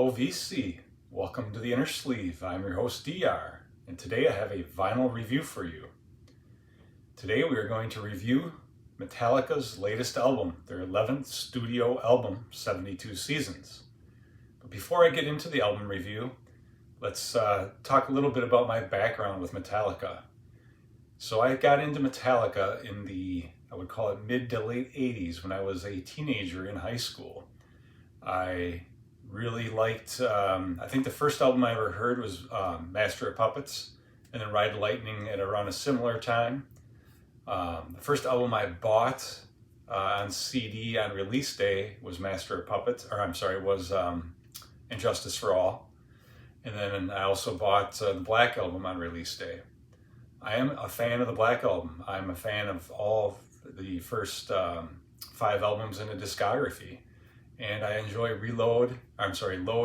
Hello VC, welcome to the Inner Sleeve. I'm your host DR, and today I have a vinyl review for you. Today we are going to review Metallica's latest album, their 11th studio album, 72 Seasons. But before I get into the album review, let's talk a little bit about my background with Metallica. So I got into Metallica in the, I would call it mid to late 80s when I was a teenager in high school. I really liked, I think the first album I ever heard was Master of Puppets, and then Ride Lightning at around a similar time. The first album I bought on CD on release day was Master of Puppets, was And Justice for All. And then I also bought the Black Album on release day. I am a fan of the Black Album. I'm a fan of all the first 5 albums in the discography. And I enjoy Load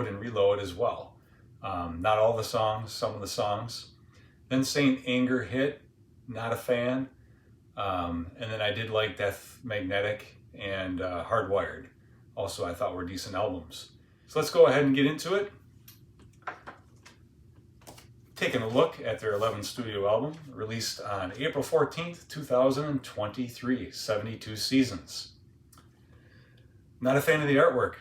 and Reload as well. Not all the songs, some of the songs. Then Saint Anger hit, not a fan. And then I did like Death Magnetic and Hardwired. Also, I thought were decent albums. So let's go ahead and get into it. Taking a look at their 11th studio album, released on April 14th, 2023, 72 Seasons. Not a fan of the artwork.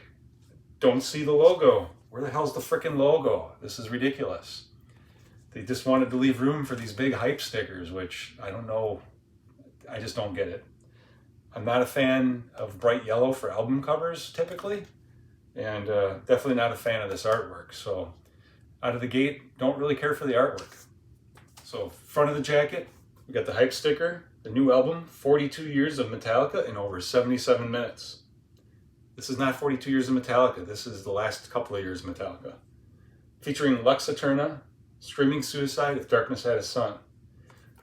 Don't see the logo. Where the hell's the frickin' logo? This is ridiculous. They just wanted to leave room for these big hype stickers, which I don't know. I just don't get it. I'm not a fan of bright yellow for album covers, typically. And definitely not a fan of this artwork. So out of the gate, don't really care for the artwork. So front of the jacket, we got the hype sticker, the new album, 42 years of Metallica in over 77 minutes. This is not 42 years of Metallica. This is the last couple of years of Metallica. Featuring Lux Eterna, Screaming Suicide, If Darkness Had a Sun.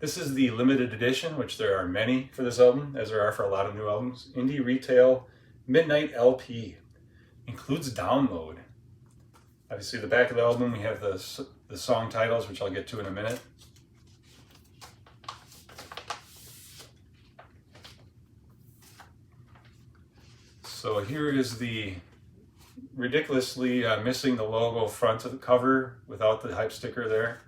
This is the limited edition, which there are many for this album, as there are for a lot of new albums. Indie Retail Midnight LP. Includes download. Obviously, the back of the album, we have the song titles, which I'll get to in a minute. So here is the ridiculously missing the logo front of the cover without the hype sticker there.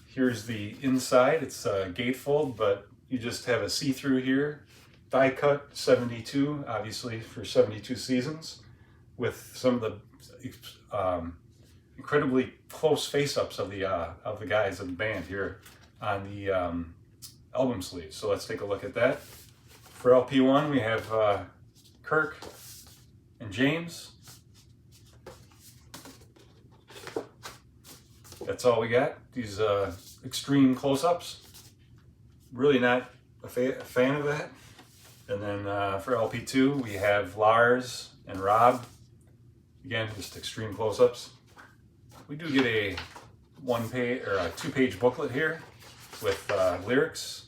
Here's the inside. It's gatefold, but you just have a see-through here. Die cut 72, obviously for 72 Seasons, with some of the incredibly close face-ups of the guys of the band here on the album sleeve. So let's take a look at that. For LP1, we have Kirk and James. That's all we got. These extreme close-ups. Really not a fan of that. And then for LP2, we have Lars and Rob. Again, just extreme close-ups. We do get a 1-page or a 2-page booklet here with lyrics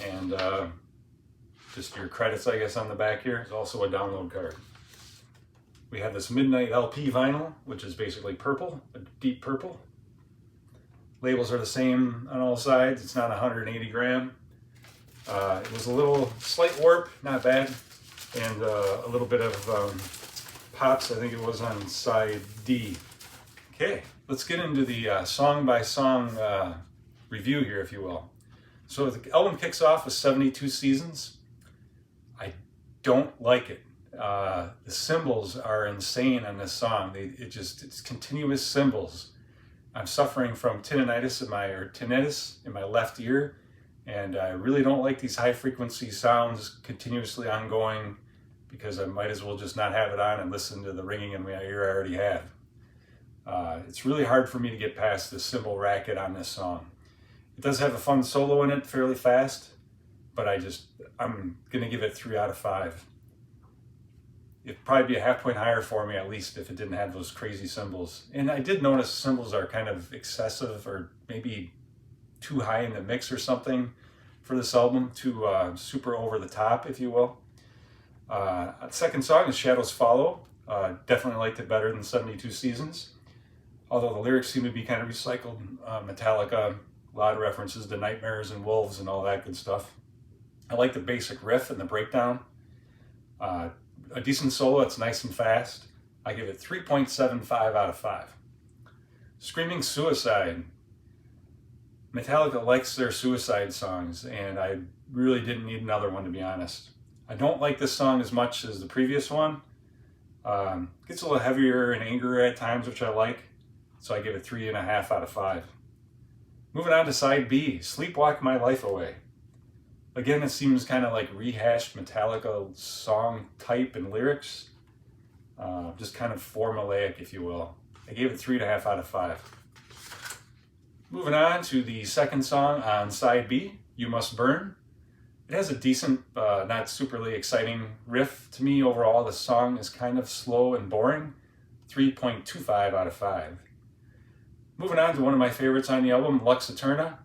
and just your credits, I guess, on the back here. There's also a download card. We have this Midnight LP vinyl, which is basically purple, a deep purple. Labels are the same on all sides. It's not 180 gram. It was a little slight warp, not bad, and a little bit of pops. I think it was on side D. Okay, let's get into the song-by-song review here, if you will. So the album kicks off with 72 Seasons. I don't like it. The cymbals are insane on this song. It's continuous cymbals. I'm suffering from tinnitus in my left ear, and I really don't like these high frequency sounds continuously ongoing, because I might as well just not have it on and listen to the ringing in my ear I already have. It's really hard for me to get past the cymbal racket on this song. It does have a fun solo in it, fairly fast, but I'm gonna give it 3 out of 5. It'd probably be a half point higher for me, at least, if it didn't have those crazy cymbals. And I did notice cymbals are kind of excessive, or maybe too high in the mix or something for this album, too super over the top, if you will. The second song is Shadows Follow. Definitely liked it better than 72 Seasons, although the lyrics seem to be kind of recycled. Metallica, a lot of references to nightmares and wolves and all that good stuff. I like the basic riff and the breakdown. a decent solo. It's nice and fast. I give it 3.75 out of 5. Screaming Suicide. Metallica likes their suicide songs, and I really didn't need another one, to be honest. I don't like this song as much as the previous one. Gets a little heavier and angrier at times, which I like, so I give it 3.5 out of 5. Moving on to side B, Sleepwalk My Life Away. Again, it seems kind of like rehashed Metallica song type and lyrics. Just kind of formulaic, if you will. I gave it 3.5 out of 5. Moving on to the second song on side B, You Must Burn. It has a decent, not superly exciting riff. To me, overall, the song is kind of slow and boring. 3.25 out of 5. Moving on to one of my favorites on the album, Lux Eterna.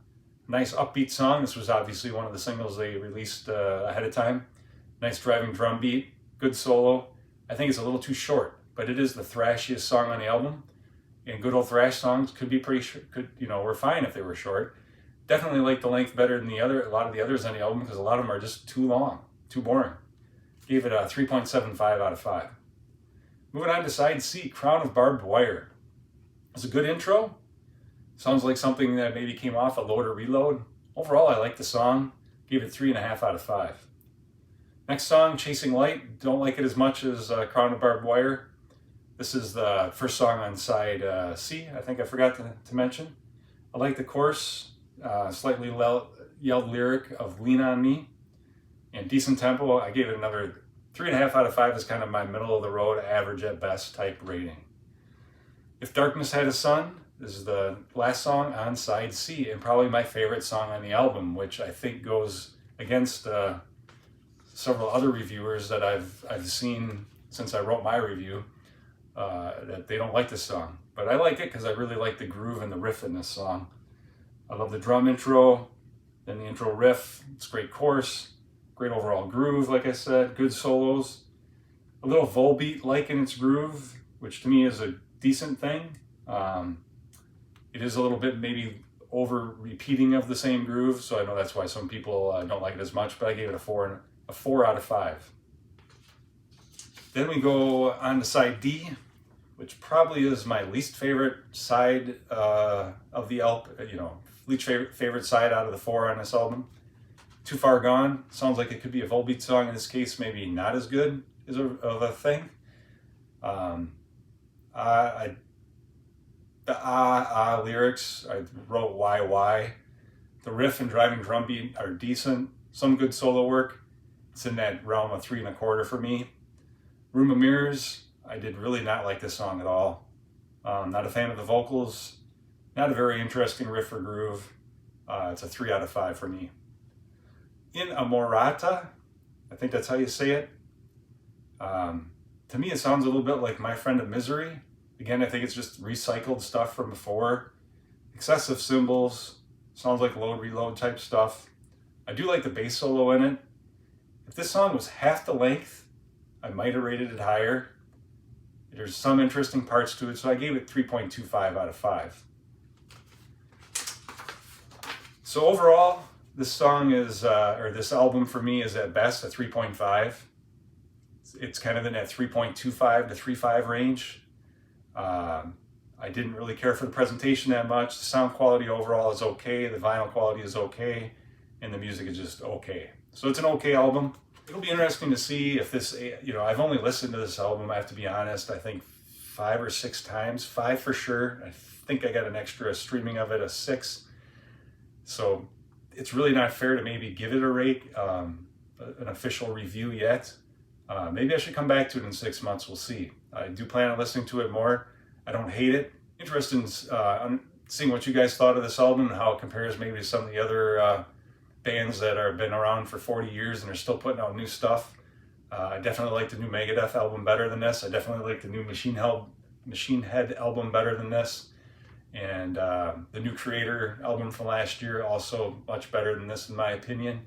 Nice upbeat song. This was obviously one of the singles they released ahead of time. Nice driving drum beat, good solo. I think it's a little too short, but it is the thrashiest song on the album. And good old thrash songs could be pretty short, were fine if they were short. Definitely like the length better than a lot of the others on the album, because a lot of them are just too long, too boring. Gave it a 3.75 out of 5. Moving on to side C, Crown of Barbed Wire. It's a good intro. Sounds like something that maybe came off a Load or Reload. Overall, I like the song. Gave it 3.5 out of 5. Next song, Chasing Light. Don't like it as much as Crown of Barbed Wire. This is the first song on side C, I think I forgot to mention. I like the chorus, slightly yelled lyric of Lean On Me, and decent tempo. I gave it another 3.5 out of 5 is kind of my middle of the road, average at best type rating. If Darkness Had a Sun, this is the last song on side C, and probably my favorite song on the album, which I think goes against several other reviewers that I've seen since I wrote my review, that they don't like this song. But I like it because I really like the groove and the riff in this song. I love the drum intro, then the intro riff. It's a great chorus, great overall groove, like I said, good solos. A little Volbeat like in its groove, which to me is a decent thing. It is a little bit maybe over repeating of the same groove, so I know that's why some people don't like it as much, but I gave it a 4 out of 5. Then we go on to side D, which probably is my least favorite side of the album, least favorite side out of the 4 on this album. Too Far Gone. Sounds like it could be a Volbeat song. In this case, maybe not as good of a thing. The lyrics, I wrote why. The riff and driving drum beat are decent. Some good solo work. It's in that realm of 3.25 for me. Room of Mirrors, I did really not like this song at all. Not a fan of the vocals. Not a very interesting riff or groove. It's a 3 out of 5 for me. In Amorata, I think that's how you say it. To me, it sounds a little bit like My Friend of Misery. Again, I think it's just recycled stuff from before. Excessive cymbals. Sounds like Load Reload type stuff. I do like the bass solo in it. If this song was half the length, I might have rated it higher. There's some interesting parts to it, so I gave it 3.25 out of 5. So overall, this song is, or this album for me is at best a 3.5. It's kind of in that 3.25 to 3.5 range. I didn't really care for the presentation that much. The sound quality overall is okay. The vinyl quality is okay. And the music is just okay. So it's an okay album. It'll be interesting to see if this, I've only listened to this album, I have to be honest, I think 5 or 6 times. 5 for sure. I think I got an extra streaming of it, a 6. So it's really not fair to maybe give it a rate, an official review yet. Maybe I should come back to it in 6 months. We'll see. I do plan on listening to it more. I don't hate it. Interested in seeing what you guys thought of this album and how it compares maybe to some of the other bands that have been around for 40 years and are still putting out new stuff. I definitely like the new Megadeth album better than this. I definitely like the new Machine Head album better than this. And the new Creator album from last year, also much better than this in my opinion.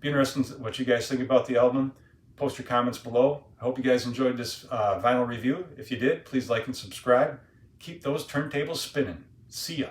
Be interested in what you guys think about the album. Post your comments below. I hope you guys enjoyed this vinyl review. If you did, please like and subscribe. Keep those turntables spinning. See ya.